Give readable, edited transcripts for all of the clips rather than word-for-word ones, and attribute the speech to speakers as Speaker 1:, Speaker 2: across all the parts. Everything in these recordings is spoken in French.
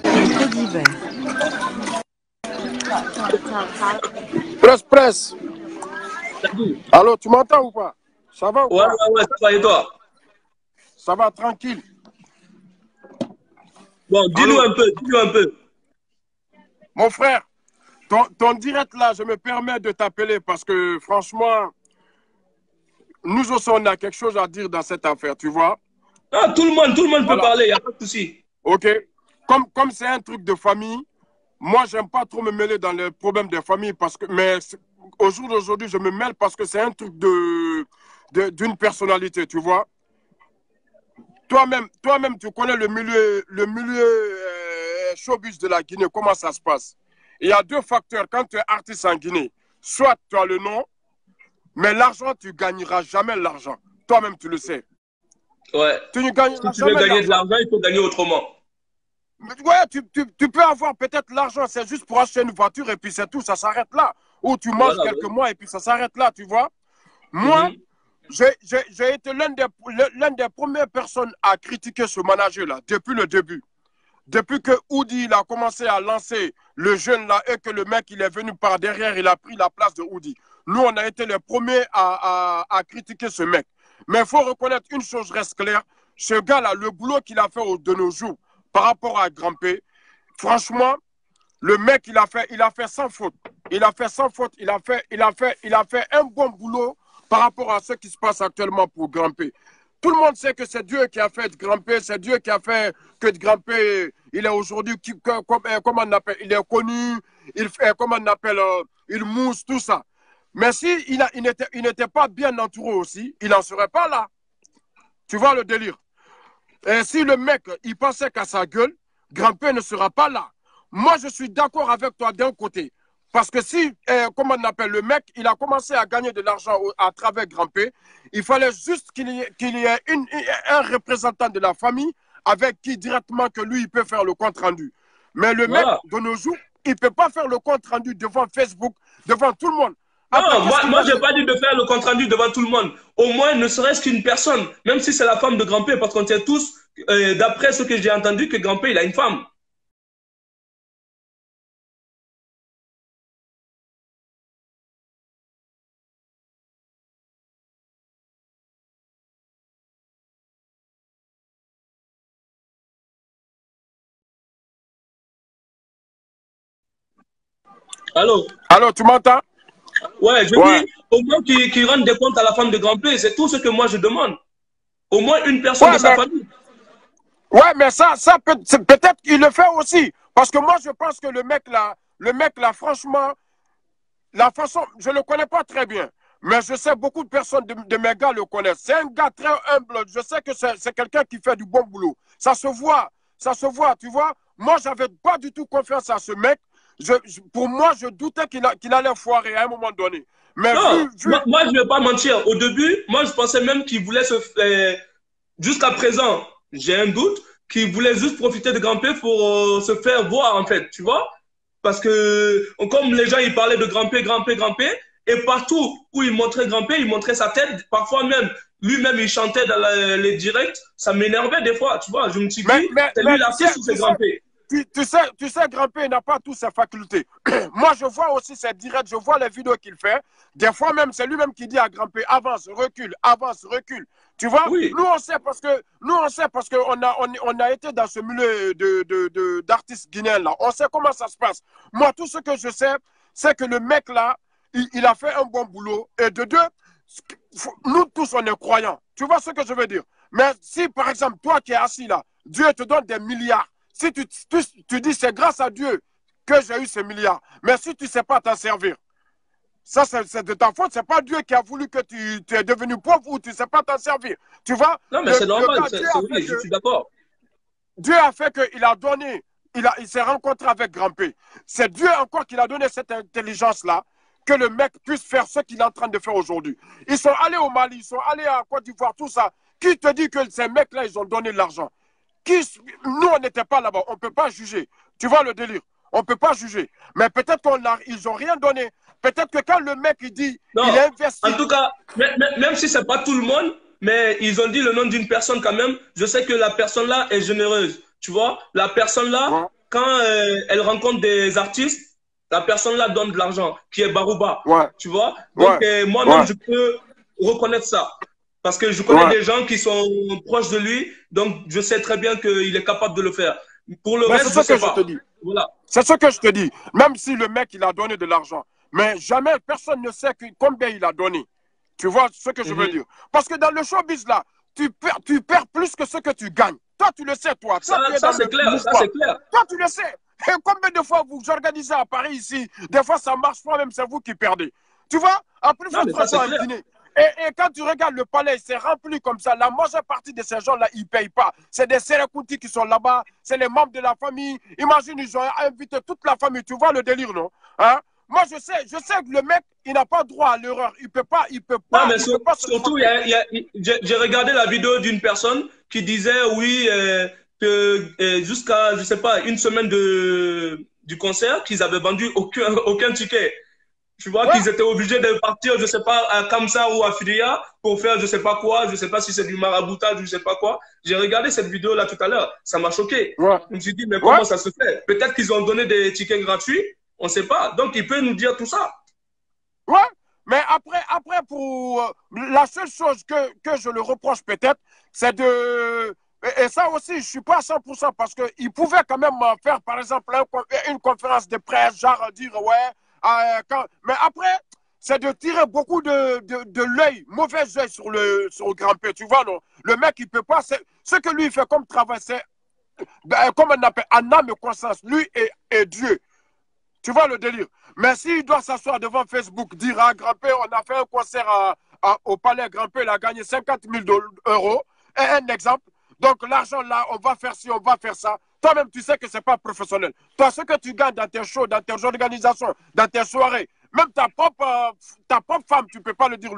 Speaker 1: Les faits divers.
Speaker 2: Presse, presse. Allô, tu m'entends ou pas? Ça va ou
Speaker 3: Ouais,
Speaker 2: pas?
Speaker 3: ouais, ça va et toi?
Speaker 2: Ça va tranquille.
Speaker 3: Bon, dis-nous
Speaker 2: Allô,
Speaker 3: un peu, dis-nous un peu.
Speaker 2: mon frère, ton direct là, je me permets de t'appeler parce que franchement, nous aussi, on a quelque chose à dire dans cette affaire, tu vois?
Speaker 3: Ah, tout le monde peut
Speaker 2: Voilà.
Speaker 3: parler, il n'y a pas de souci.
Speaker 2: OK? Comme c'est un truc de famille, moi, j'aime pas trop me mêler dans les problèmes des familles parce que, mais au jour d'aujourd'hui, je me mêle parce que c'est un truc d'une personnalité, tu vois? Toi-même, tu connais le milieu showbiz de la Guinée, comment ça se passe. Il y a deux facteurs quand tu es artiste en Guinée. Soit tu as le nom, mais l'argent, tu ne gagneras jamais l'argent. Toi-même, tu le sais.
Speaker 3: Ouais.
Speaker 2: Tu ne
Speaker 3: Si
Speaker 2: gagneras
Speaker 3: tu veux
Speaker 2: jamais
Speaker 3: gagner de
Speaker 2: l'argent.
Speaker 3: l'argent, il faut gagner autrement.
Speaker 2: Ouais, tu peux avoir peut-être l'argent, c'est juste pour acheter une voiture et puis c'est tout, ça s'arrête là. Ou tu manges
Speaker 3: Voilà,
Speaker 2: quelques
Speaker 3: ouais.
Speaker 2: mois et puis ça s'arrête là, tu vois. Moi,
Speaker 3: Mhm.
Speaker 2: j'ai été l'une des premières personnes à critiquer ce manager-là depuis le début. Depuis que Oudi il a commencé à lancer le jeune là et que le mec il est venu par derrière, il a pris la place de Oudi. Nous, on a été les premiers à critiquer ce mec. Mais il faut reconnaître une chose reste claire. Ce gars-là, le boulot qu'il a fait de nos jours par rapport à Grampé, franchement, le mec, il a fait sans faute. Il a fait sans faute. Il a fait un bon boulot par rapport à ce qui se passe actuellement pour Grampé. Tout le monde sait que c'est Dieu qui a fait Grampé, c'est Dieu qui a fait que Grampé, il est aujourd'hui, comment on appelle, il est connu, il fait, comment on appelle, il mousse, tout ça. Mais si il n'était pas bien entouré aussi, il n'en serait pas là. Tu vois le délire. Et si le mec, il pensait qu'à sa gueule, Grampé ne sera pas là. Moi, je suis d'accord avec toi d'un côté. Parce que si, comment on appelle, le mec, il a commencé à gagner de l'argent à travers Grampé, il fallait juste qu'il y ait un représentant de la famille avec qui directement que lui, il peut faire le compte rendu. Mais le mec,
Speaker 3: Voilà.
Speaker 2: de nos jours, il ne peut pas faire le compte rendu devant Facebook, devant tout le monde. Après,
Speaker 3: Non,
Speaker 2: qu'est-ce qu'il
Speaker 3: moi
Speaker 2: va
Speaker 3: je n'ai
Speaker 2: dire?
Speaker 3: pas dit de faire le compte rendu devant tout le monde. Au moins, ne serait-ce qu'une personne, même si c'est la femme de Grand-Père, parce qu'on sait tous, d'après ce que j'ai entendu, que Grand-Père, il a une femme. Allô?
Speaker 2: Alors, tu m'entends?
Speaker 3: Ouais, je
Speaker 2: Ouais.
Speaker 3: dis, au moins qu'il rende des comptes à la femme de Grand-Père, c'est tout ce que moi je demande. Au moins une personne de
Speaker 2: Ouais,
Speaker 3: sa famille.
Speaker 2: mais ça peut-être qu'il le fait aussi. Parce que moi, je pense que le mec là, franchement, la façon, je ne le connais pas très bien. Mais je sais beaucoup de personnes de mes gars le connaissent. C'est un gars très humble. Je sais que c'est quelqu'un qui fait du bon boulot. Ça se voit, tu vois. Moi, je n'avais pas du tout confiance à ce mec. Pour moi, je doutais qu'il allait foirer à un moment donné. Mais
Speaker 3: Non,
Speaker 2: vu,
Speaker 3: moi je ne vais pas mentir. Au début, moi je pensais même qu'il voulait se faire. Jusqu'à présent, j'ai un doute qu'il voulait juste profiter de Grand-Père pour se faire voir, en fait, tu vois. Parce que, comme les gens, ils parlaient de Grand-Père, Grand-Père, Grand-Père, et partout où il montrait Grand-Père, il montrait sa tête. Parfois même, lui-même, il chantait dans les directs. Ça m'énervait des fois, tu vois. Je me suis dit, c'est lui
Speaker 2: mais
Speaker 3: l'artiste ou c'est Grand-Père?
Speaker 2: tu sais, Grand-Père n'a pas toutes ses facultés. Moi, je vois aussi ses directs, je vois les vidéos qu'il fait. Des fois même, c'est lui-même qui dit à Grand-Père, avance, recule. Tu vois,
Speaker 3: Oui.
Speaker 2: nous on sait parce qu'on on a été dans ce milieu d'artistes guinéens là. On sait comment ça se passe. Moi, tout ce que je sais, c'est que le mec là, il a fait un bon boulot. Et de deux, nous tous, on est croyants. Tu vois ce que je veux dire? Mais si, par exemple, toi qui es assis là, Dieu te donne des milliards. Si tu dis c'est grâce à Dieu que j'ai eu ces milliards, mais si tu ne sais pas t'en servir, ça c'est de ta faute, c'est pas Dieu qui a voulu que tu es devenu pauvre ou tu ne sais pas t'en servir. Tu vois,
Speaker 3: Non, mais c'est
Speaker 2: le
Speaker 3: normal,
Speaker 2: gars,
Speaker 3: oui, je suis d'accord.
Speaker 2: Dieu a fait qu'il a donné, il s'est rencontré avec Grand-P. C'est Dieu encore qui a donné cette intelligence-là, que le mec puisse faire ce qu'il est en train de faire aujourd'hui. Ils sont allés au Mali, ils sont allés à Côte d'Ivoire, tout ça. Qui te dit que ces mecs-là, ils ont donné de l'argent? Nous, on n'était pas là-bas, on ne peut pas juger. Tu vois le délire? On ne peut pas juger. Mais peut-être qu'ils n'ont rien donné. Peut-être que quand le mec il dit, il
Speaker 3: Non,
Speaker 2: est
Speaker 3: en
Speaker 2: investi.
Speaker 3: tout cas, même si c'est pas tout le monde, mais ils ont dit le nom d'une personne quand même. Je sais que la personne-là est généreuse. Tu vois, la personne là, quand elle rencontre des artistes, la personne là donne de l'argent, qui est Barouba. Tu vois, donc moi-même, je peux reconnaître ça. Parce que je connais des gens qui sont proches de lui, donc je sais très bien qu'il est capable de le faire. Pour le reste, je sais pas. Voilà.
Speaker 2: C'est ce que je te dis. Même si le mec, il a donné de l'argent, mais jamais personne ne sait combien il a donné. Tu vois ce que je veux dire? Parce que dans le showbiz, là, tu perds plus que ce que tu gagnes. Toi, tu le sais, toi.
Speaker 3: Ça, c'est clair, ça, c'est clair.
Speaker 2: Toi, tu le sais. Et combien de fois vous organisez à Paris, ici, des fois, ça marche pas, même c'est vous qui perdez. Tu vois? Après, il faut un dîner. Et quand tu regardes le palais, c'est rempli comme ça. La majeure partie de ces gens-là, ils ne payent pas. C'est des Sérékoutis qui sont là-bas, c'est les membres de la famille. Imagine, ils ont invité toute la famille. Tu vois le délire, non? Hein? Moi, je sais que le mec, il n'a pas droit à l'erreur. Il peut pas.
Speaker 3: Non, mais surtout, j'ai regardé la vidéo d'une personne qui disait, oui, que jusqu'à, je sais pas, une semaine du concert, qu'ils avaient vendu aucun ticket. Tu vois, qu'ils étaient obligés de partir, je sais pas, à Kamsa ou à Fidia pour faire je sais pas quoi, je sais pas si c'est du maraboutage, je sais pas quoi. J'ai regardé cette vidéo-là tout à l'heure, ça m'a choqué. Je me suis dit, mais comment ça se fait? Peut-être qu'ils ont donné des tickets gratuits, on sait pas. Donc, il peut nous dire tout ça.
Speaker 2: Ouais, mais après pour la seule chose que je le reproche peut-être, c'est de... Et ça aussi, je suis pas à 100% parce qu'il pouvait quand même faire, par exemple, une conférence de presse, genre dire, ouais... mais après, c'est de tirer beaucoup de l'œil, mauvais œil sur le grand-père. Tu vois, non? Le mec, il peut pas. Ce que lui, il fait comme travail, c'est, comme on appelle, en âme et conscience. Lui et Dieu. Tu vois le délire? Mais s'il doit s'asseoir devant Facebook, dire à grand-père, on a fait un concert au palais, grand-père, il a gagné 50 000 euros. Et un exemple. Donc, l'argent là, on va faire ci, on va faire ça. Toi-même, tu sais que ce n'est pas professionnel. Toi, ce que tu gagnes dans tes shows, dans tes organisations, dans tes soirées, même ta propre femme, tu ne peux pas le dire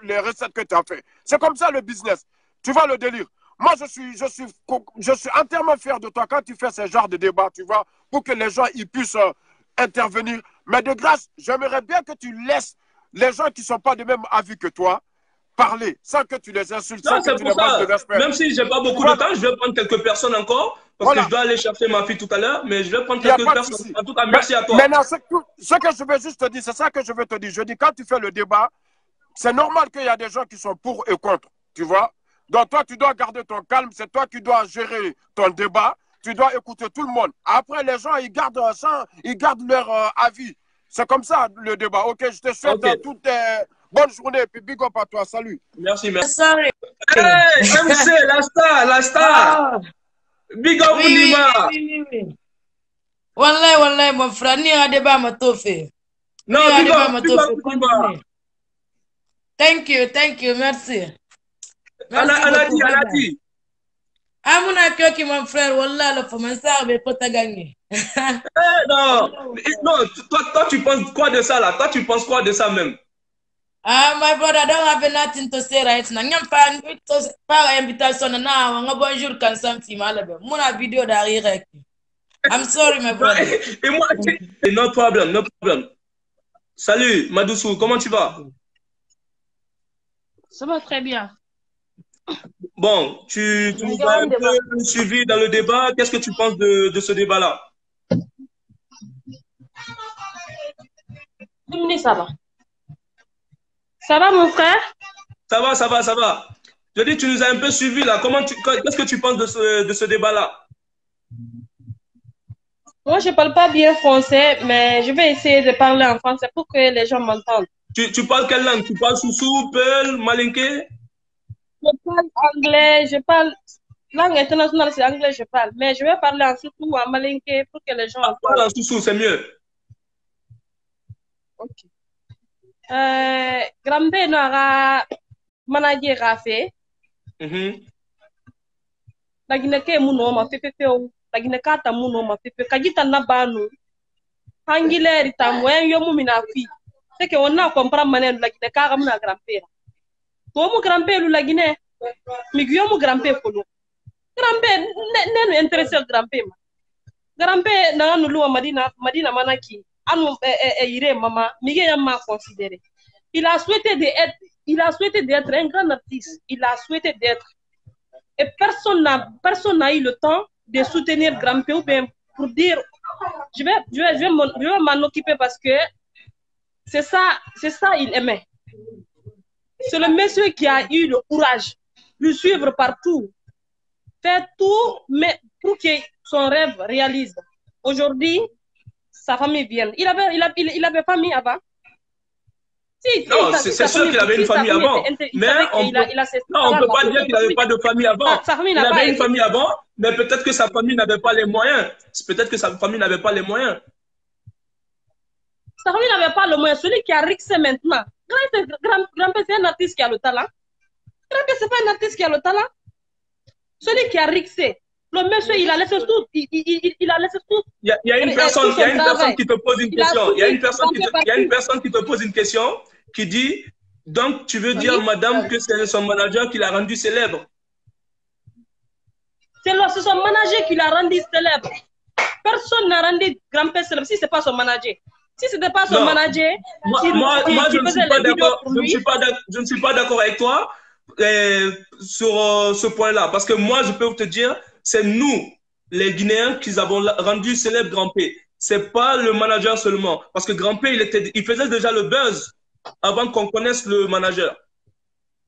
Speaker 2: les recettes que tu as fait. C'est comme ça le business. Tu vois le délire. Moi, je suis entièrement fier de toi quand tu fais ce genre de débat, tu vois, pour que les gens ils puissent intervenir. Mais de grâce, j'aimerais bien que tu laisses les gens qui ne sont pas de même avis que toi parler sans que tu les insultes,
Speaker 3: non,
Speaker 2: sans que tu les manques de respect.
Speaker 3: Même si je n'ai pas beaucoup de temps, je vais prendre quelques personnes encore, parce que je dois aller chercher ma fille tout à l'heure, mais je vais prendre quelques personnes. En tout cas, merci à toi.
Speaker 2: Maintenant, ce que je veux juste te dire, c'est ça que je veux te dire. Je dis, quand tu fais le débat, c'est normal qu'il y a des gens qui sont pour et contre, tu vois. Donc toi, tu dois garder ton calme, c'est toi qui dois gérer ton débat, tu dois écouter tout le monde. Après, les gens, ils gardent leur avis. C'est comme ça, le débat. Ok, je te souhaite toutes bonne journée et puis big up à toi. Salut.
Speaker 3: Merci, merci. Sorry. Hey, MC, la star. Big up, Nima.
Speaker 1: Wallahi, mon frère, ni a débat ma tofe.
Speaker 3: Non, big up, Nima.
Speaker 1: Thank you, merci.
Speaker 3: Anati.
Speaker 1: Amuna Kyoki, mon frère, Wallah, le fomensa, mais pas ta gagner.
Speaker 3: Non, toi, tu penses quoi de ça là? Toi, tu penses quoi de ça même?
Speaker 1: My brother, I don't have nothing to say right now. Nyam par invitation na nga bonjour kan something malabe. Muna video derrière. I'm sorry, my brother.
Speaker 3: Et moi, no problem. Salut, Madoussou, comment tu vas?
Speaker 4: Ça va très bien.
Speaker 3: Bon, tu nous as un peu suivi dans le débat. Qu'est-ce que tu penses de ce débat-là?
Speaker 4: Ça va. Ça va, mon frère?
Speaker 3: Ça va. Je dis, tu nous as un peu suivi là. Qu'est-ce que tu penses de ce débat-là?
Speaker 4: Moi, je ne parle pas bien français, mais je vais essayer de parler en français pour que les gens m'entendent.
Speaker 3: Tu parles quelle langue? Tu parles Soussou, Peul, Malinké?
Speaker 4: Je parle anglais, je parle... Langue internationale, c'est anglais, je parle. Mais je vais parler en Soussou ou en Malinké pour que les gens entendent.
Speaker 3: Parle en Soussou, c'est mieux.
Speaker 4: Ok. Grand-père n'aura manager Rafe. Lagina ke muno ma pepe lagina kata muno ma pepe kajita na banu hangile ritam wen yo mumina fi c'est que on a comprendre manen lagina ka muna grand-père to mu grand-père lu lagina mi yo mu grand-père ko grand-père ne intéressé grand-père na nu lu madina manaki anu ire mama mi ya ma considérer il a souhaité d'être un grand artiste, il a souhaité d'être. Et personne n'a eu le temps de soutenir Grand-P ou bien pour dire je vais m'en occuper parce que c'est ça il aimait. C'est le monsieur qui a eu le courage de le suivre partout, faire tout, mais pour que son rêve réalise. Aujourd'hui, sa famille vient. Il avait famille avant.
Speaker 3: Non, c'est sûr qu'il avait une famille avant. Mais on ne peut pas dire qu'il n'avait pas de famille avant. Il avait une famille avant, mais peut-être que sa famille n'avait pas les moyens. Peut-être que sa famille n'avait pas les moyens.
Speaker 4: Sa famille n'avait pas le moyen. Celui qui a rixé maintenant. Grand-père, c'est un artiste qui a le talent. Grand-père, ce n'est pas un artiste qui a le talent. Celui qui a rixé. Le monsieur, il a laissé tout. Il a laissé tout.
Speaker 3: Il y a une personne qui te pose une question. Il y a une personne qui te pose une question qui dit, donc tu veux dire, madame, que c'est son manager qui l'a rendu célèbre?
Speaker 4: C'est son manager qui l'a rendu célèbre. Personne n'a rendu Grand-Père célèbre si ce n'est pas son manager. Si ce n'était pas son manager,
Speaker 3: moi je ne suis pas d'accord avec toi sur ce point-là. Parce que moi, je peux te dire, c'est nous, les Guinéens, qui avons rendu célèbre Grand-P. Ce n'est pas le manager seulement. Parce que Grand-P, il faisait déjà le buzz avant qu'on connaisse le manager.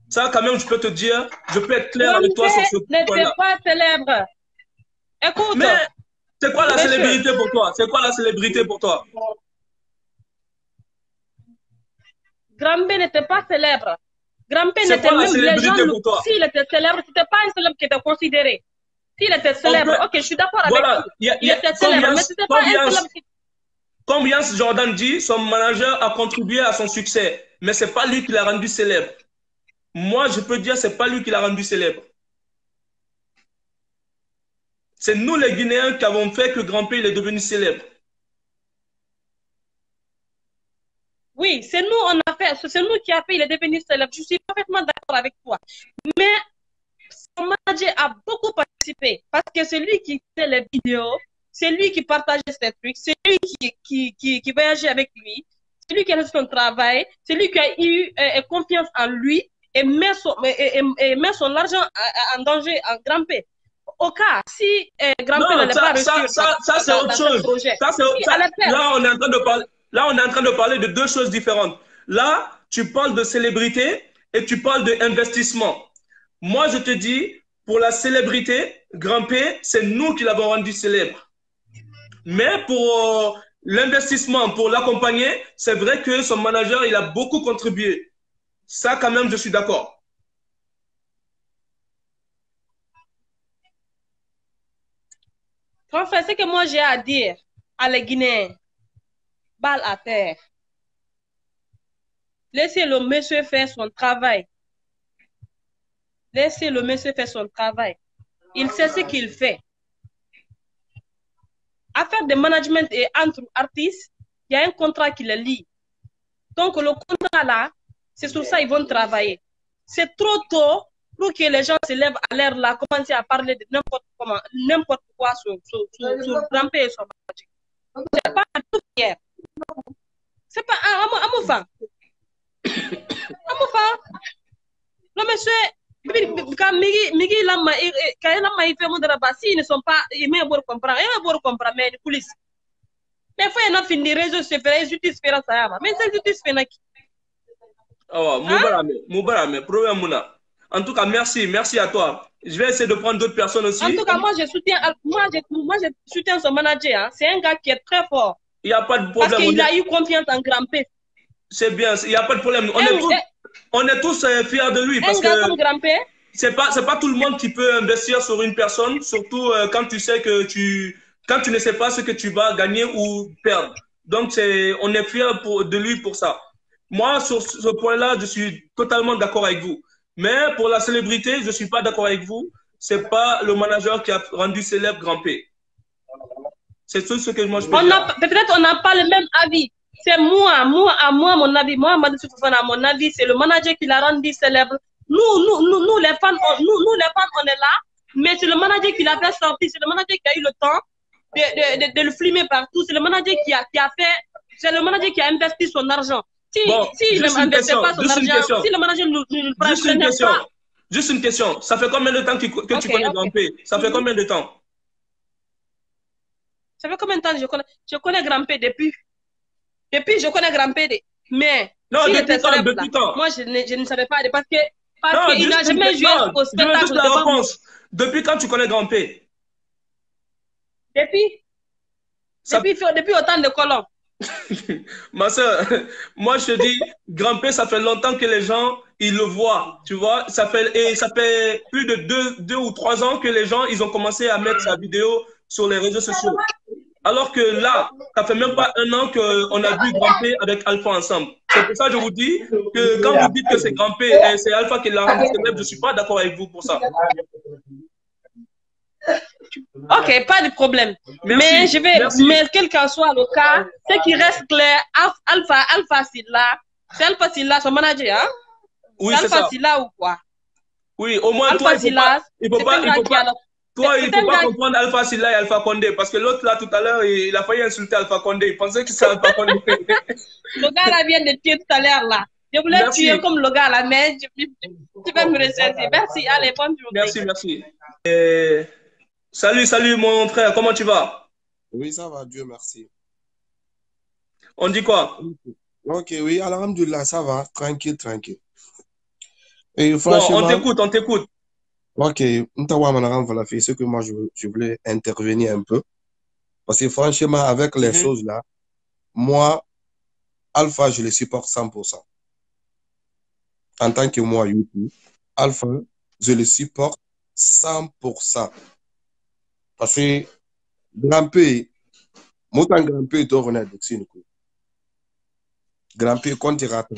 Speaker 3: Ça, quand même, je peux te dire, je peux être clair avec toi sur ce point-là.
Speaker 4: N'était pas célèbre. Écoute.
Speaker 3: Mais c'est quoi la célébrité pour toi? C'est quoi la célébrité pour toi?
Speaker 4: Grand-P n'était pas célèbre. Grand-P n'était même légende. S'il était célèbre, ce n'était pas un célèbre qui était considéré. S'il était célèbre, ok, je suis d'accord avec toi. Il était célèbre, mais ce n'était pas un célèbre qui...
Speaker 3: Comme Yance Jordan dit, son manager a contribué à son succès, mais ce n'est pas lui qui l'a rendu célèbre. Moi, je peux dire que ce n'est pas lui qui l'a rendu célèbre. C'est nous, les Guinéens, qui avons fait que Grand-P est devenu célèbre.
Speaker 4: Oui, c'est nous, c'est nous qui a fait, il est devenu célèbre. Je suis parfaitement d'accord avec toi. Mais son manager a beaucoup participé parce que c'est lui qui fait les vidéos, c'est lui qui partageait ses trucs, c'est lui qui voyageait avec lui, c'est lui qui a fait son travail, c'est lui qui a eu confiance en lui et met son argent en danger en Grand-P. Au cas, si Grand-P n'allait pas réussir...
Speaker 3: Ça, c'est autre chose. Là, on est en train de parler de deux choses différentes. Là, tu parles de célébrité et tu parles d'investissement. Moi, je te dis, pour la célébrité, Grand-P, c'est nous qui l'avons rendu célèbre. Mais pour l'investissement, pour l'accompagner, c'est vrai que son manager, il a beaucoup contribué. Ça, quand même, je suis d'accord.
Speaker 4: Enfin, ce que moi j'ai à dire à les Guinéens, balle à terre. Laissez le monsieur faire son travail. Laissez le monsieur faire son travail. Il sait ce qu'il fait. Affaire de management et entre artistes, il y a un contrat qui les lie. Donc le contrat là, c'est sur ça qu'ils vont travailler. C'est trop tôt pour que les gens se lèvent à l'air là, commencer à parler de n'importe quoi sur Grand-P et son manager. C'est pas un tout hier. C'est pas un moufin. Un moufin. Le monsieur, quand Migi lama il fait mon draba, s'ils ne sont pas, ils me comprendre, mais les polices. Mais il faut y en avoir des réseaux sociaux, justice faire ça. Mais c'est justice faire qui?
Speaker 3: Oh, Moubarame, problème mouna. En tout cas, merci à toi. Je vais essayer de prendre d'autres personnes aussi.
Speaker 4: En tout cas, moi je soutiens son manager. Hein. C'est un gars qui est très fort.
Speaker 3: Il n'y a pas de problème.
Speaker 4: Parce qu'il a eu confiance en Grand-P.
Speaker 3: C'est bien, il n'y a pas de problème. On est tous fiers de lui. Parce
Speaker 4: un gars comme Grand-P.
Speaker 3: C'est pas tout le monde qui peut investir sur une personne, surtout quand tu sais que quand tu ne sais pas ce que tu vas gagner ou perdre. Donc, on est fiers de lui pour ça. Moi, sur ce point-là, je suis totalement d'accord avec vous. Mais pour la célébrité, je ne suis pas d'accord avec vous. Ce n'est pas le manager qui a rendu célèbre Grand-P. C'est tout ce que moi je peux dire.
Speaker 4: Peut-être on n'a pas le même avis. C'est moi, mon avis. Moi, mon avis, c'est le manager qui l'a rendu célèbre. Nous, les fans, on est là. Mais c'est le manager qui l'a fait sortir. C'est le manager qui a eu le temps de le filmer partout. C'est le manager qui a fait. C'est le manager qui a investi son argent. Si il n'investit pas son argent, si le manager ne prend
Speaker 3: Juste une question. Ça fait combien de temps que tu connais Grand-P? Ça fait combien de temps?
Speaker 4: Ça fait combien de temps je connais Grand-P depuis je connais Grand-P. Mais
Speaker 3: Non,
Speaker 4: s'il
Speaker 3: depuis
Speaker 4: était
Speaker 3: quand,
Speaker 4: célèbre,
Speaker 3: depuis
Speaker 4: là,
Speaker 3: quand?
Speaker 4: moi, je ne savais pas. Parce
Speaker 3: Non,
Speaker 4: qu'il n'a
Speaker 3: juste
Speaker 4: jamais joué
Speaker 3: non,
Speaker 4: au
Speaker 3: je veux juste
Speaker 4: spectacle
Speaker 3: la
Speaker 4: devant moi.
Speaker 3: réponse. Depuis quand tu connais Grand-P?
Speaker 4: Depuis autant de colons.
Speaker 3: Ma soeur, moi je te dis, Grand-P, ça fait longtemps que les gens, ils le voient, tu vois. Ça fait plus de deux ou 3 ans que les gens, ils ont commencé à mettre sa vidéo sur les réseaux sociaux. Alors que là, ça fait même pas 1 an qu'on a vu Grand-P avec Alpha ensemble. C'est pour ça que je vous dis que quand vous dites que c'est Grand-P, c'est Alpha qui l'a rendu célèbre, je ne suis pas d'accord avec vous pour ça.
Speaker 4: Ok, pas de problème.
Speaker 3: Merci,
Speaker 4: mais quel qu'en soit le cas, ce qui reste clair, Alpha Silla, c'est Alpha Silla, son manager, hein?
Speaker 3: Oui,
Speaker 4: c'est
Speaker 3: c'est
Speaker 4: Alpha
Speaker 3: ça.
Speaker 4: Silla ou quoi?
Speaker 3: Oui, au moins,
Speaker 4: Alpha Silla,
Speaker 3: il ne faut pas comprendre Alpha Silla et Alpha Condé, parce que l'autre là, tout à l'heure, il a failli insulter Alpha Condé. Il pensait que c'est Alpha Condé.
Speaker 4: Le gars là vient de tuer tout à l'heure là. Je voulais tuer comme le gars là, mais tu vas me ressaisir. Merci, allez, bonne journée.
Speaker 3: Merci. Salut mon frère, comment tu vas?
Speaker 5: Oui, ça va, Dieu merci.
Speaker 3: On dit quoi?
Speaker 5: Ok, oui, alhamdoulilah, ça va, tranquille. Et
Speaker 3: Bon,
Speaker 5: franchement,
Speaker 3: on t'écoute.
Speaker 5: ok, ce que moi je voulais intervenir un peu. Parce que franchement, avec les choses là, moi, Alpha, je le supporte 100%. En tant que moi, YouTube, Alpha, je le supporte 100%. Parce que Grand-P, moi, Grand-P, est honnête, Grand-P, quand il rate.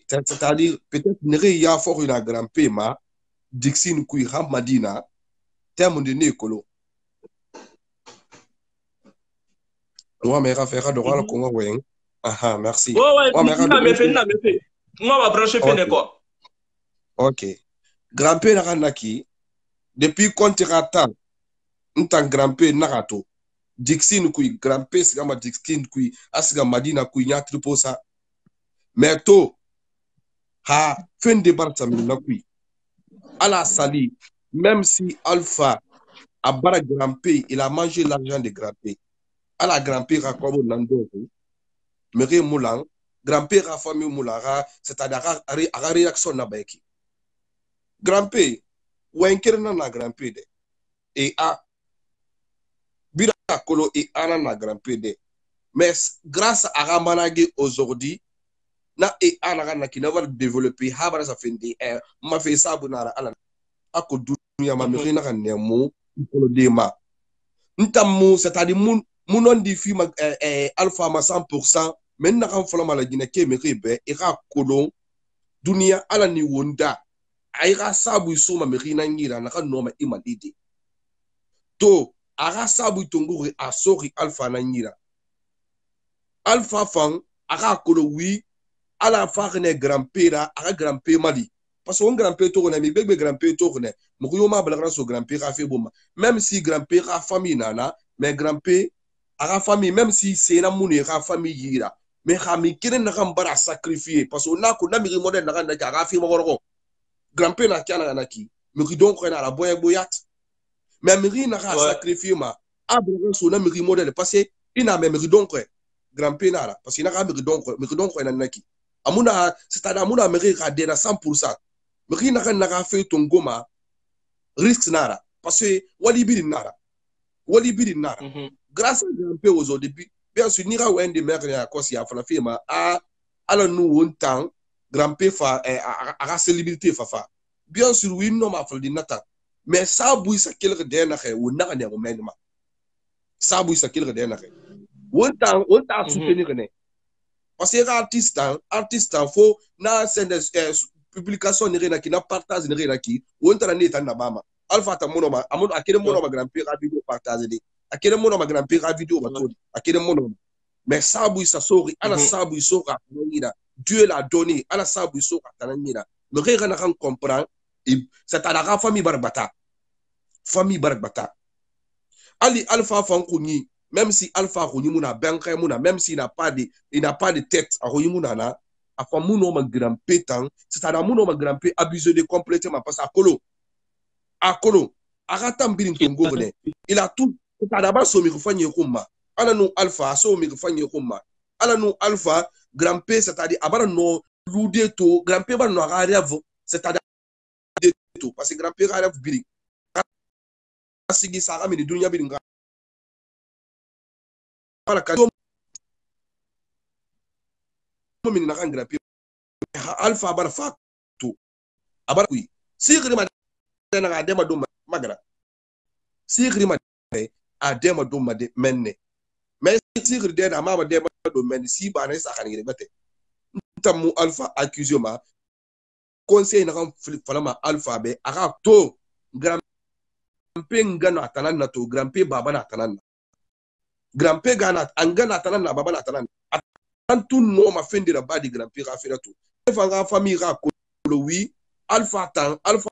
Speaker 5: C'est-à-dire, peut-être, il y a fort une Grand-P, ma, Dixine, qui Madina, terme de Nécolo. Moi, mais Raphaël, de Rwanda, Congo, oui. Ah, merci.
Speaker 3: Ouais, moi, ma branche fait quoi?
Speaker 5: Ok. Grand-P, Naranaki, depuis quand il rate, un Grand-P, Narato. Dixine, qui Grand-P, c'est comme Dixine, qui Asga Madina, qui y a tripo ça. Mais to, ha, fin de barça, minakui. À la sali, même si Alpha a barra Grand-P, il a mangé l'argent de Grand-P. À la Grand-P, Rakobo Nando, Méré Moulan, Grand-P, Rafami Moulara, c'est-à-dire à la réaction Nabeki. Grand-P, ou un na Grand-P de. Et à Bira Kolo et Anna na Grand-P de. Mais grâce à Ramanage aujourd'hui, na et Anna qui n'a pas développé, Habara sa fin de m'a fait ça, Bunara, Alan. Ako dunia ma méré na Nemo, pour le déma. Ntamu, c'est-à-dire mon di fi Alpha ma 100%, mais n'a pas fallu mal Guinée qui méré be, ira kolon, dunia ala ni wonda, aira sabu suma méré na ngira, n'a pas noma imalide. To, ara sabu tonguri asori Alpha na ngira. Alpha fang, ara kolo oui, ala fagne Grand-Père, ara Grand-Père mali. Parce qu'on Grand-Père tourne, mais bébé Grand-Père tourne, Mouyoma balagras au Grand-Père a fait boum. Même si Grand-Père a famille nana, mais Grand-Père a famille, même si c'est la moune a famille yira. Mais Rami Kenen n'a pas sacrifié, parce qu'on a qu'on a mis modèle n'a pas fait mon Grand-Père n'a qu'un anaki, mais donc on a la boyat. Mais Miri n'a pas sacrifié ma. Ah, on a mis modèle, parce qu'il n'a même donc Grand-Père n'a, parce qu'il n'a pas mis donc on a naki. Amuna, c'est-à-dire Amuna Miri a déna 100%. Miri n'a pas fait ton goma. Risque nara parce que wali biri nara grâce à Grand-P aux début bien sûr nira ou des mères à cause ya fala firma a ala nous un temps Grand-P fa a célébrité fa bien sûr oui non ma fala di nata mais ça bouille ça quelque de na xe ou na ne ma ça bouille ça quelque de na xe un temps soutenir ne parce que artiste faut na c'est publication ni rena ki na partage ni rena ki wonta na tan na bama Alpha ta mono ma amon akere mono ma Grand-P vidéo partage de akere mono ma Grand-P vidéo batodi akere mono mais sabu sa sori ana sabu soka tanira Dieu l'a donné ana sabu soka tanira me rena kan comprendre c'est à la famille barbata ali Alpha fankuni même si Alpha kuni muna benkai muna même s'il n'a pas de tête a muna na a fa muno ma Grand-P tan c'est-à-dire muno ma Grand-P abusé de complètement parce à kolo akata mbiri ntongo ne Il a tout. D'abord, son microphone est comme ala nous alpha, son microphone est comme ala nous alpha, grand-père, c'est-à-dire, avant nous, l'oudeto, grand-père, va nous arriver, c'est-à-dire, tout, parce que grand-père arrive biri. Sigi Sarah, mais dunia biringa. Voilà, quand on m'a grand-père, alpha, bar fa, tout. Abar, oui. Si grima na dema do magara. Si grima a dema do made menne. Mais si grima na mama dema do menne si ba na sa kan bate. Tamu alpha accusé ma conseil na kan falama alpha be aka to grand-père ngana tanan na to grand-père baba na tanan. Grand-père gana angana tanan na baba na tanan. Tout no ma fin de la badi grand-père a fait tout. Fanga famille ra ko oui alpha tan alpha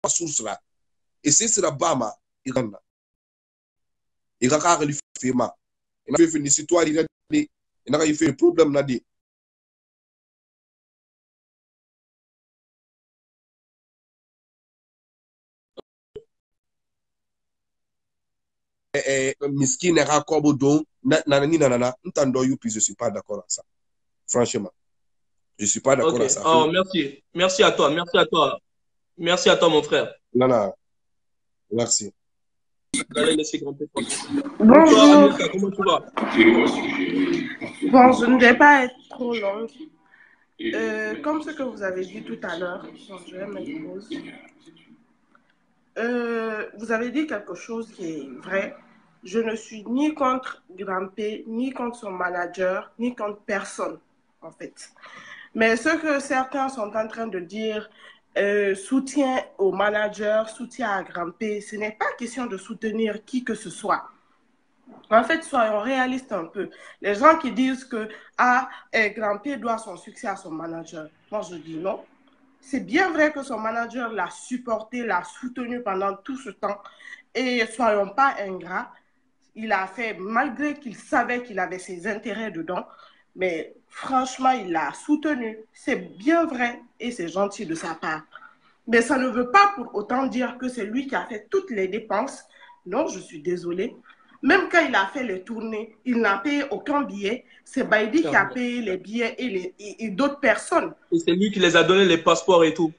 Speaker 5: source là et c'est la bama irana il a carré le firma il a fait une histoire il a fait un problème là dit miskin est raccord don nanana ntando you puis je suis pas d'accord à ça franchement je suis pas d'accord à ça.
Speaker 3: Oh merci à toi mon frère.
Speaker 5: Non merci.
Speaker 3: Allez, laissez grand-père.
Speaker 6: Bonjour.
Speaker 3: Comment tu vas?
Speaker 6: Bon, je ne vais pas être trop longue. Comme ce que vous avez dit tout à l'heure, je vais mettre pause. Vous avez dit quelque chose qui est vrai. Je ne suis ni contre Grand-Père, ni contre son manager, ni contre personne, en fait. Mais ce que certains sont en train de dire, soutien au manager, soutien à Grand-Père, ce n'est pas question de soutenir qui que ce soit. En fait, soyons réalistes un peu. Les gens qui disent que Grand-Père doit son succès à son manager, moi je dis non. C'est bien vrai que son manager l'a supporté, l'a soutenu pendant tout ce temps. Et soyons pas ingrats. Il a fait, malgré qu'il savait qu'il avait ses intérêts dedans, mais franchement, il l'a soutenu. C'est bien vrai et c'est gentil de sa part. Mais ça ne veut pas pour autant dire que c'est lui qui a fait toutes les dépenses. Non, je suis désolée. Même quand il a fait les tournées, il n'a payé aucun billet. C'est Baïdi qui a payé les billets et d'autres personnes.
Speaker 3: Et c'est lui qui les a donné les passeports et tout.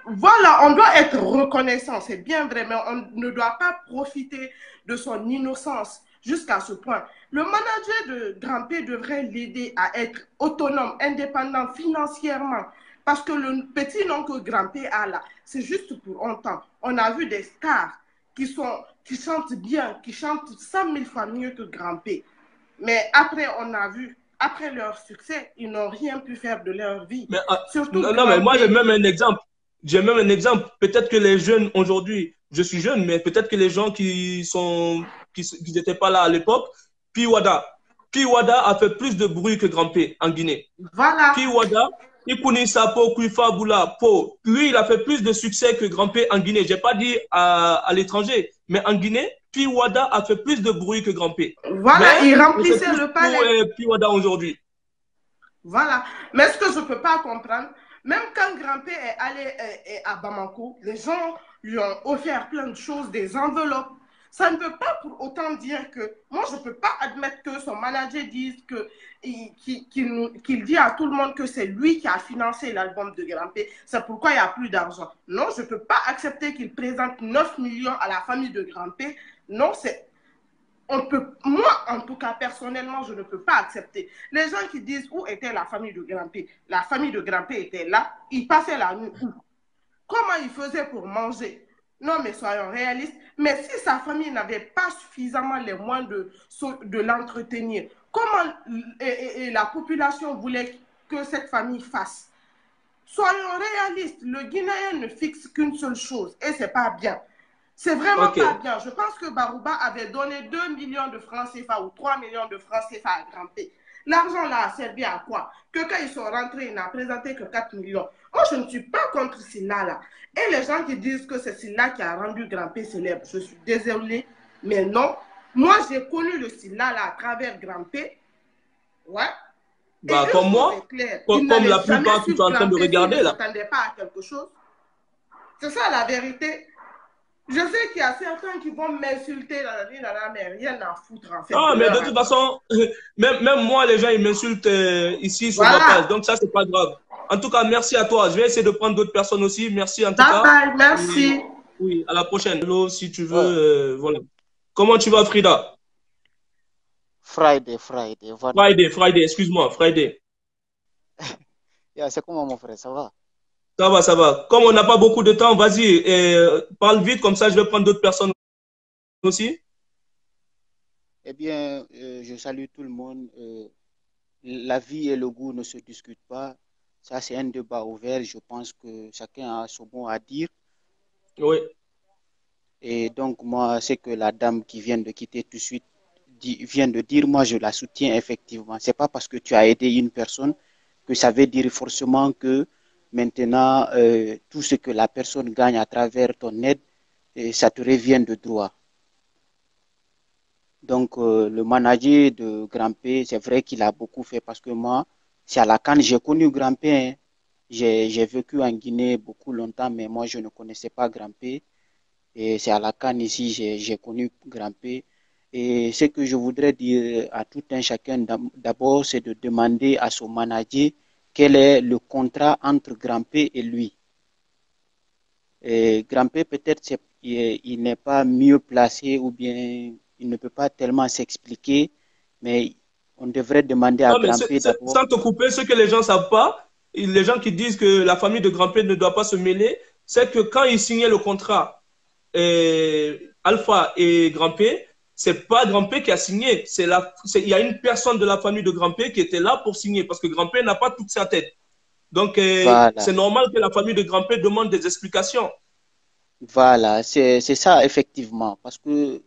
Speaker 6: Voilà, on doit être reconnaissant, c'est bien vrai, mais on ne doit pas profiter de son innocence jusqu'à ce point. Le manager de Grand-Père devrait l'aider à être autonome, indépendant financièrement. Parce que le petit nom que Grand-Père a là, c'est juste pour un temps. On a vu des stars qui chantent bien, qui chantent 100 000 fois mieux que Grand-Père. Mais après, on a vu, après leur succès, ils n'ont rien pu faire de leur vie.
Speaker 3: Mais, non, mais moi, j'ai même un exemple. Peut-être que les jeunes aujourd'hui, je suis jeune, mais peut-être que les gens qui n'étaient pas là à l'époque, Piwada a fait plus de bruit que Grand-Père en Guinée.
Speaker 6: Voilà.
Speaker 3: Piwada, lui, il a fait plus de succès que Grand-Père en Guinée. Je n'ai pas dit à l'étranger, mais en Guinée, Piwada a fait plus de bruit que Grand-Père.
Speaker 6: Voilà, il remplissait le palais.
Speaker 3: Piwada aujourd'hui.
Speaker 6: Voilà. Mais ce que je ne peux pas comprendre, même quand Grand-Père est allé à Bamako, les gens lui ont offert plein de choses, des enveloppes. Ça ne peut pas pour autant dire que... Moi, je ne peux pas admettre que son manager dise qu'il dit à tout le monde que c'est lui qui a financé l'album de Grand-Père. C'est pourquoi il n'y a plus d'argent. Non, je ne peux pas accepter qu'il présente 9 millions à la famille de Grand-Père. Non, c'est... Moi, en tout cas, personnellement, je ne peux pas accepter. Les gens qui disent où était la famille de Grand-Père. La famille de Grand-Père était là. Ils passaient la nuit où? Comment ils faisaient pour manger? Non, mais soyons réalistes. Mais si sa famille n'avait pas suffisamment les moyens de l'entretenir, comment la population voulait que cette famille fasse? Soyons réalistes. Le Guinéen ne fixe qu'une seule chose et ce n'est pas bien. C'est vraiment pas bien. Je pense que Barouba avait donné 2 millions de francs CFA ou 3 millions de francs CFA à Grand-Père. L'argent là a servi à quoi? Que quand ils sont rentrés, il n'a présenté que 4 millions. Moi, je ne suis pas contre Silla là. Et les gens qui disent que c'est Silla qui a rendu Grand-Père célèbre, je suis désolée, mais non. Moi, j'ai connu le Silla là à travers Grand-Père. Ouais.
Speaker 3: Bah, comme moi, comme la plupart qui sont en train de regarder là.
Speaker 6: Ils ne s'attendaient pas à quelque chose. C'est ça la vérité. Je sais qu'il y a certains qui vont m'insulter, mais rien à foutre en fait.
Speaker 3: Ah, mais de toute façon, même moi, les gens, ils m'insultent ici sur ma page. Donc ça, c'est pas grave. En tout cas, merci à toi. Je vais essayer de prendre d'autres personnes aussi. Merci en tout cas.
Speaker 6: Bye, merci.
Speaker 3: Oui, à la prochaine. Hello, si tu veux, voilà. Comment tu vas, Frida?
Speaker 7: Friday. Voilà.
Speaker 3: Friday, excuse-moi, Friday.
Speaker 7: C'est comment, mon frère? Ça va?
Speaker 3: Ça va. Comme on n'a pas beaucoup de temps, vas-y, parle vite, comme ça je vais prendre d'autres personnes aussi.
Speaker 7: Eh bien, je salue tout le monde. La vie et le goût ne se discutent pas. Ça, c'est un débat ouvert. Je pense que chacun a son mot à dire.
Speaker 3: Oui.
Speaker 7: Et donc, moi, c'est que la dame qui vient de quitter tout de suite vient de dire, moi, je la soutiens effectivement. C'est pas parce que tu as aidé une personne que ça veut dire forcément que maintenant, tout ce que la personne gagne à travers ton aide, ça te revient de droit. Donc, le manager de Grand P, c'est vrai qu'il a beaucoup fait parce que moi, c'est à la CAN, j'ai connu Grand P. Hein. J'ai vécu en Guinée beaucoup longtemps, mais moi, je ne connaissais pas Grand P. Et c'est à la CAN ici, j'ai connu Grand P. Et ce que je voudrais dire à tout un chacun, d'abord, c'est de demander à son manager quel est le contrat entre Grand P et lui. Et Grand P, peut-être, il n'est pas mieux placé ou bien il ne peut pas tellement s'expliquer, mais on devrait demander à Grand P d'abord.
Speaker 3: Sans te couper, ce que les gens ne savent pas, les gens qui disent que la famille de Grand P ne doit pas se mêler, c'est que quand ils signaient le contrat, Alpha et Grand P, c'est pas Grand P qui a signé. Il y a une personne de la famille de Grand P qui était là pour signer parce que Grand P n'a pas toute sa tête. Donc, voilà. C'est normal que la famille de Grand P demande des explications.
Speaker 7: Voilà, c'est ça, effectivement. Parce que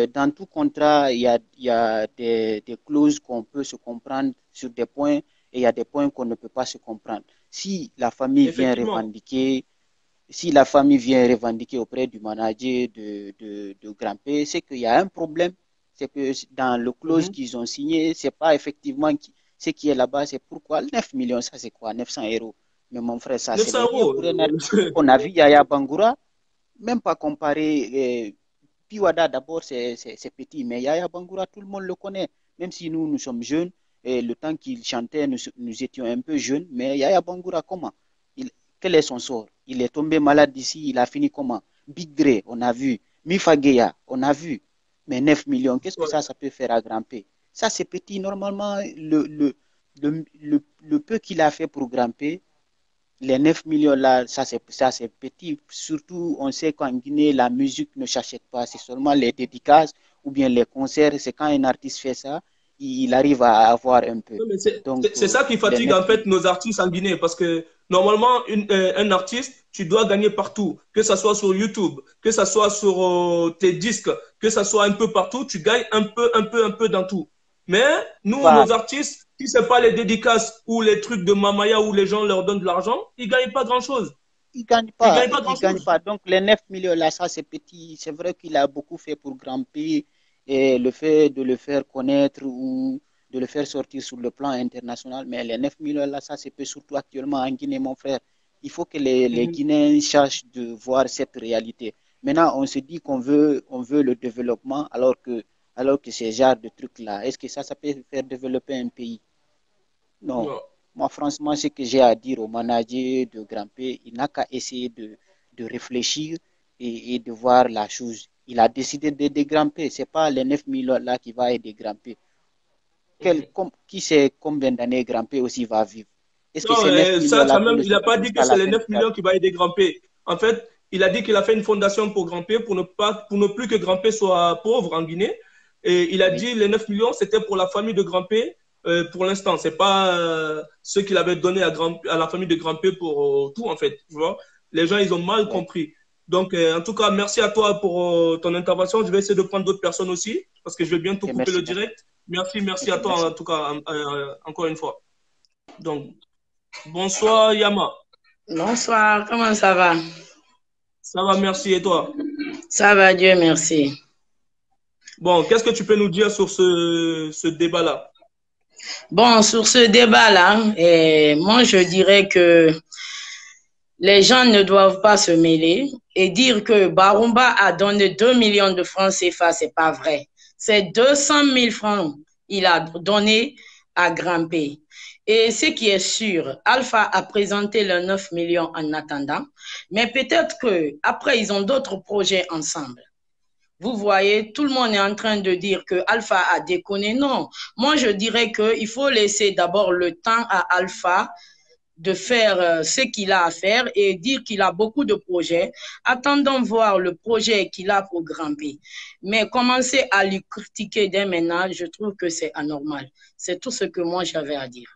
Speaker 7: dans tout contrat, il y a des clauses qu'on peut se comprendre sur des points et il y a des points qu'on ne peut pas se comprendre. Si la famille vient revendiquer auprès du manager de Grand P, c'est qu'il y a un problème. C'est que dans le clause qu'ils ont signé, c'est pas effectivement ce qui est là-bas. C'est pourquoi 9 millions, ça c'est quoi? 900 €. Mais mon frère, ça c'est rien. On a vu Yaya Bangoura, même pas comparé. Piwada d'abord, c'est petit, mais Yaya Bangoura, tout le monde le connaît. Même si nous sommes jeunes, et le temps qu'il chantait, nous étions un peu jeunes. Mais Yaya Bangoura, comment? Quel est son sort? Il est tombé malade ici, il a fini comment? Big Dre, on a vu. Mifageya, on a vu. Mais 9 millions, qu'est-ce que ça peut faire à Grand P? Ça, c'est petit. Normalement, le peu qu'il a fait pour Grand P, les 9 millions là, ça c'est petit. Surtout, on sait qu'en Guinée, la musique ne s'achète pas. C'est seulement les dédicaces ou bien les concerts. C'est quand un artiste fait ça, il arrive à avoir un peu.
Speaker 3: C'est ça qui fatigue en fait nos artistes en Guinée parce que normalement, un artiste, tu dois gagner partout, que ce soit sur YouTube, que ce soit sur tes disques, que ce soit un peu partout, tu gagnes un peu dans tout. Mais nous, nos artistes, si ce n'est pas les dédicaces ou les trucs de Mamaya où les gens leur donnent de l'argent, ils ne gagnent pas grand-chose.
Speaker 7: Ils ne gagnent pas. Donc les 9 millions là, ça c'est petit. C'est vrai qu'il a beaucoup fait pour Grand P et le fait de le faire connaître ou de le faire sortir sur le plan international. Mais les 9 millions là, ça c'est peu, surtout actuellement en Guinée, mon frère. Il faut que les Guinéens cherchent de voir cette réalité. Maintenant, on se dit qu'on veut le développement alors que ces genres de trucs-là, est-ce que ça peut faire développer un pays? Non. Moi, franchement, ce que j'ai à dire au manager de Grand P, il n'a qu'à essayer de réfléchir et de voir la chose. Il a décidé d'aider Grand P. Ce n'est pas les 9 millions là qui va aider Grand P. Qui sait combien d'années Grand P aussi va vivre?
Speaker 3: Il n'a pas dit que c'est les 9 millions qui va aider Grand P. En fait, il a dit qu'il a fait une fondation pour Grand P pour ne plus que Grand P soit pauvre en Guinée. Et il a dit les 9 millions, c'était pour la famille de Grand P pour l'instant. Ce n'est pas ce qu'il avait donné à la famille de Grand P pour tout, en fait. Tu vois? Les gens, ils ont mal compris. Donc, en tout cas, merci à toi pour ton intervention. Je vais essayer de prendre d'autres personnes aussi parce que je vais bientôt couper le direct. Merci à toi, en tout cas, encore une fois. Donc, bonsoir, Yama.
Speaker 1: Bonsoir, comment ça va?
Speaker 3: Ça va, merci. Et toi?
Speaker 1: Ça va, Dieu merci.
Speaker 3: Bon, qu'est-ce que tu peux nous dire sur ce débat-là?
Speaker 1: Bon, sur ce débat-là, moi, je dirais que les gens ne doivent pas se mêler et dire que Barumba a donné 2 millions de francs CFA, c'est pas vrai. C'est 200 000 francs il a donné à Gramper. Et ce qui est sûr, Alpha a présenté le 9 millions en attendant, mais peut-être qu'après, ils ont d'autres projets ensemble. Vous voyez, tout le monde est en train de dire que Alpha a déconné. Non, moi je dirais qu'il faut laisser d'abord le temps à Alpha de faire ce qu'il a à faire et dire qu'il a beaucoup de projets. Attendons voir le projet qu'il a pour Gramper. Mais commencer à lui critiquer dès maintenant, je trouve que c'est anormal. C'est tout ce que moi j'avais à dire.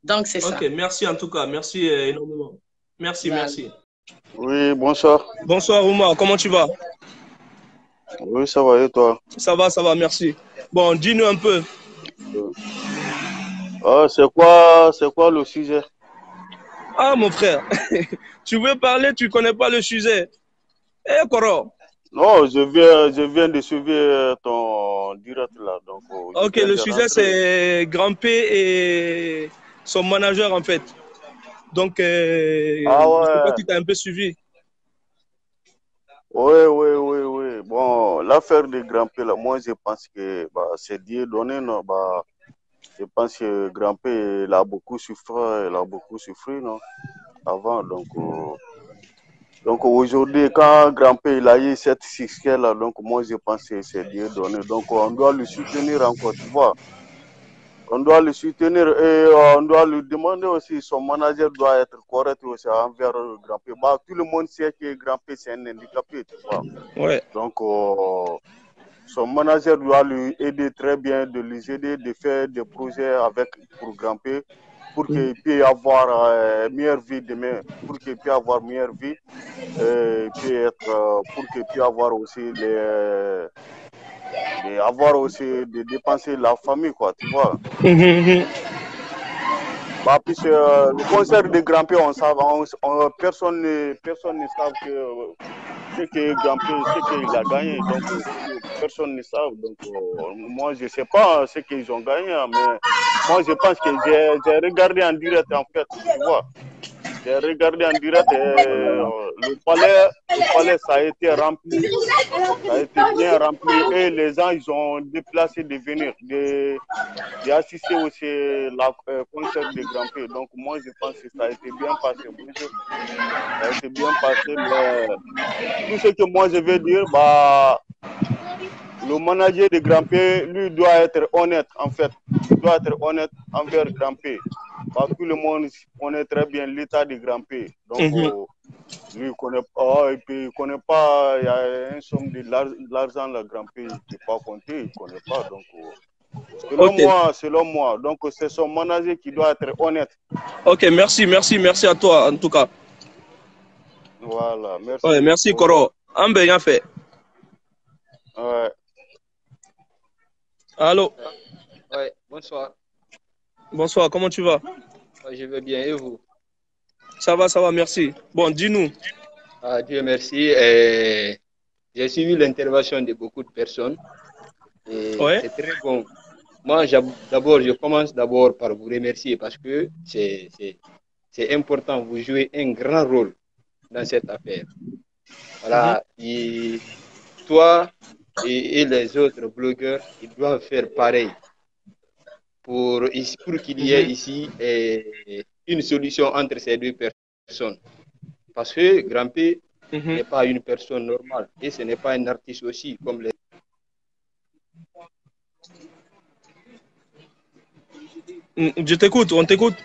Speaker 1: Donc c'est ça.
Speaker 3: Ok, merci en tout cas. Merci énormément. Merci,
Speaker 1: Voilà.
Speaker 3: merci.
Speaker 8: Oui, bonsoir.
Speaker 3: Bonsoir Oumar, comment tu vas?
Speaker 8: Oui, ça va et toi?
Speaker 3: Ça va, merci. Bon, dis-nous un peu.
Speaker 8: C'est quoi le sujet?
Speaker 3: Ah, mon frère, tu veux parler, tu connais pas le sujet. Eh, Koro.
Speaker 8: Non, je viens de suivre ton direct là. Donc,
Speaker 3: ok, le sujet c'est Grand-P et son manager en fait. Donc, je sais pas si tu as un peu suivi.
Speaker 8: Oui. Bon, l'affaire de Grand-P là, moi je pense que c'est Dieu donné, non? Je pense que Grand-P il a beaucoup souffert, non? Avant, donc aujourd'hui, quand Grand-P il a eu cette succès là, donc moi je pense que c'est Dieu donné. Donc on doit le soutenir encore, tu vois. On doit le soutenir et on doit lui demander aussi, son manager doit être correct aussi envers Grand-P. Tout le monde sait que Grand-P c'est un handicapé, tu vois.
Speaker 3: Ouais.
Speaker 8: Donc son manager doit lui aider très bien, de lui aider de faire des projets pour Grand-P, pour qu'il puisse avoir meilleure vie demain, pour qu'il puisse avoir meilleure vie, pour qu'il puisse avoir aussi de dépenser la famille, quoi, tu vois. Puisque le concert de Grand-P, personne ne sait que Grand-P, ce qu'il a gagné. Donc, personne ne sait. Donc, moi, je ne sais pas ce qu'ils ont gagné, mais moi, je pense que j'ai regardé en direct, en fait, tu vois. J'ai regardé en direct et le palais, ça a été rempli. Ça a été bien rempli et les gens, ils ont déplacé de venir, d'assister aussi la concert de Grand-P. Donc, moi, je pense que ça a été bien passé. Ça a été bien passé, mais tout ce que moi, je vais dire, le manager de Grand-P, lui, doit être honnête, en fait. Il doit être honnête envers Grand-P. Tout le monde connaît très bien l'état de Grand-P. Donc, lui, il ne connaît pas, il y a une somme de l'argent, la Grand-P, il ne peut pas compter, il ne connaît pas. Donc, selon moi, donc c'est son manager qui doit être honnête.
Speaker 3: Ok, merci à toi, en tout cas.
Speaker 8: Voilà, merci.
Speaker 3: Ouais, merci, Koro. Ambe, bien fait.
Speaker 8: Ouais.
Speaker 3: Allô?
Speaker 9: Ouais, bonsoir.
Speaker 3: Bonsoir, comment tu vas?
Speaker 9: Je vais bien, et vous?
Speaker 3: Ça va, merci. Bon, dis-nous.
Speaker 9: Dieu merci. J'ai suivi l'intervention de beaucoup de personnes. C'est très bon. Moi, je commence d'abord par vous remercier parce que c'est important. Vous jouez un grand rôle dans cette affaire. Voilà. Et toi et les autres blogueurs, ils doivent faire pareil pour qu'il y ait ici une solution entre ces deux personnes. Parce que Grand-P n'est pas une personne normale et ce n'est pas un artiste aussi comme les...
Speaker 3: Je t'écoute, on t'écoute.